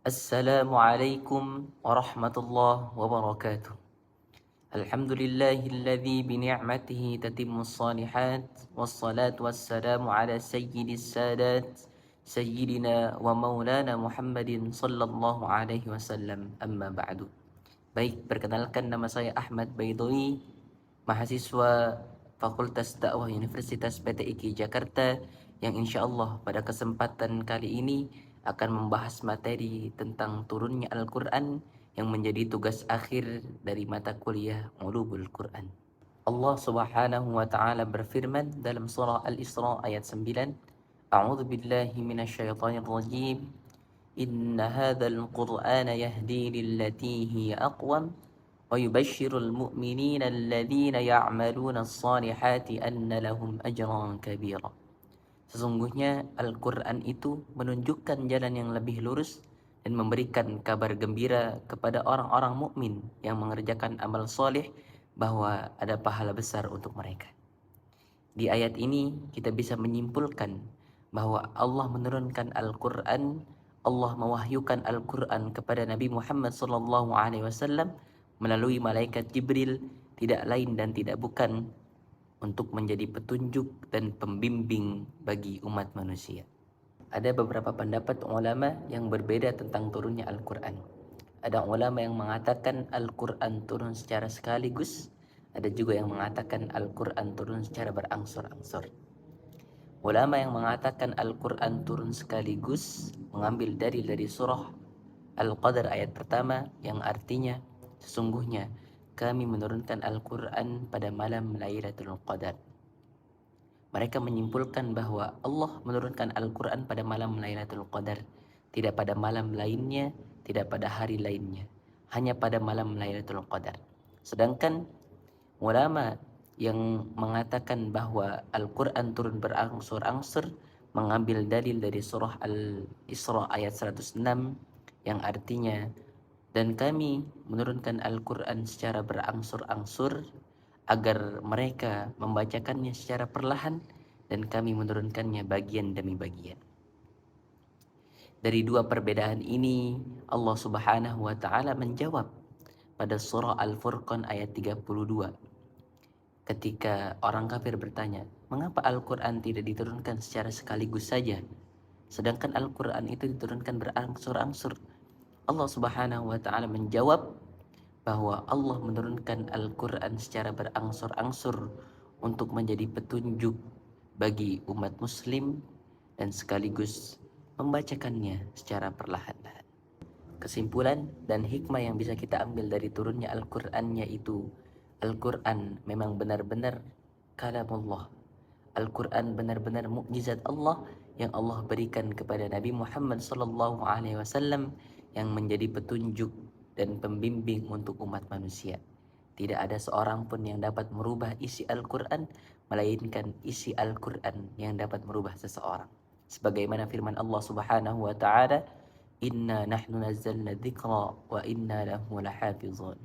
Assalamualaikum warahmatullahi wabarakatuh. Alhamdulillahilladzi bini'matihi tatimmus shalihat wassalatu wassalamu ala sayyidis sadat sayyidina wa maulana Muhammadin sallallahu alaihi wasallam, amma ba'du. Baik, perkenalkan, nama saya Ahmad Baidowi, mahasiswa Fakultas Dakwah Universitas PTIK Jakarta, yang insyaallah pada kesempatan kali ini akan membahas materi tentang turunnya Al-Quran yang menjadi tugas akhir dari mata kuliah Ulumul Quran. Allah Subhanahu wa taala berfirman dalam surah Al-Isra ayat 9, A'udzu billahi minasyaitonir rajim. Inna hadzal Qur'ana yahdi lillati hiya aqwam wa yubashshirul mu'minina alladhina ya'maluna as-salihati anna lahum ajran kabira. Sesungguhnya Al-Quran itu menunjukkan jalan yang lebih lurus dan memberikan kabar gembira kepada orang-orang mukmin yang mengerjakan amal soleh bahwa ada pahala besar untuk mereka. Di ayat ini kita bisa menyimpulkan bahwa Allah menurunkan Al-Quran, Allah mewahyukan Al-Quran kepada Nabi Muhammad SAW melalui malaikat Jibril, tidak lain dan tidak bukan untuk menjadi petunjuk dan pembimbing bagi umat manusia. Ada beberapa pendapat ulama yang berbeda tentang turunnya Al-Quran. Ada ulama yang mengatakan Al-Quran turun secara sekaligus. Ada juga yang mengatakan Al-Quran turun secara berangsur-angsur. Ulama yang mengatakan Al-Quran turun sekaligus mengambil dari surah Al-Qadar ayat pertama, yang artinya sesungguhnya kami menurunkan Al-Quran pada malam Lailatul Qadar. Mereka menyimpulkan bahwa Allah menurunkan Al-Quran pada malam Lailatul Qadar, tidak pada malam lainnya, tidak pada hari lainnya, hanya pada malam Lailatul Qadar. Sedangkan ulama yang mengatakan bahwa Al-Quran turun berangsur-angsur mengambil dalil dari surah Al-Isra ayat 106, yang artinya dan kami menurunkan Al-Quran secara berangsur-angsur agar mereka membacakannya secara perlahan, dan kami menurunkannya bagian demi bagian. Dari dua perbedaan ini, Allah Subhanahu wa taala menjawab pada surah Al-Furqan ayat 32. Ketika orang kafir bertanya, mengapa Al-Quran tidak diturunkan secara sekaligus saja, sedangkan Al-Quran itu diturunkan berangsur-angsur? Allah Subhanahu wa taala menjawab bahwa Allah menurunkan Al-Quran secara berangsur-angsur untuk menjadi petunjuk bagi umat muslim dan sekaligus membacakannya secara perlahan-lahan. Kesimpulan dan hikmah yang bisa kita ambil dari turunnya Al-Quran yaitu Al-Quran memang benar-benar kalamullah. Al-Quran benar-benar mukjizat Allah yang Allah berikan kepada Nabi Muhammad SAW, yang menjadi petunjuk dan pembimbing untuk umat manusia. Tidak ada seorang pun yang dapat merubah isi Al-Quran, melainkan isi Al-Quran yang dapat merubah seseorang. Sebagaimana firman Allah Subhanahu wa taala, Inna nahnu nazzalna dzikra wa inna lahu lahafizun.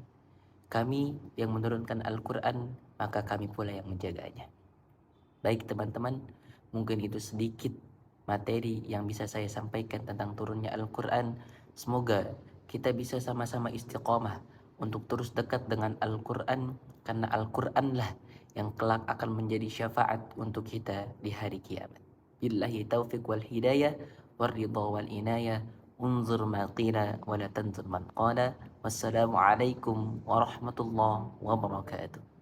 Kami yang menurunkan Al-Quran, maka kami pula yang menjaganya. Baik teman-teman, mungkin itu sedikit materi yang bisa saya sampaikan tentang turunnya Al-Quran. Semoga kita bisa sama-sama istiqomah untuk terus dekat dengan Al-Quran, karena Al-Quranlah yang kelak akan menjadi syafaat untuk kita di hari kiamat. Billahi taufiq wal hidayah wal ridha wal inayah. Unzur ma qila wa la tanzur man qala. Wassalamualaikum warahmatullahi wabarakatuh.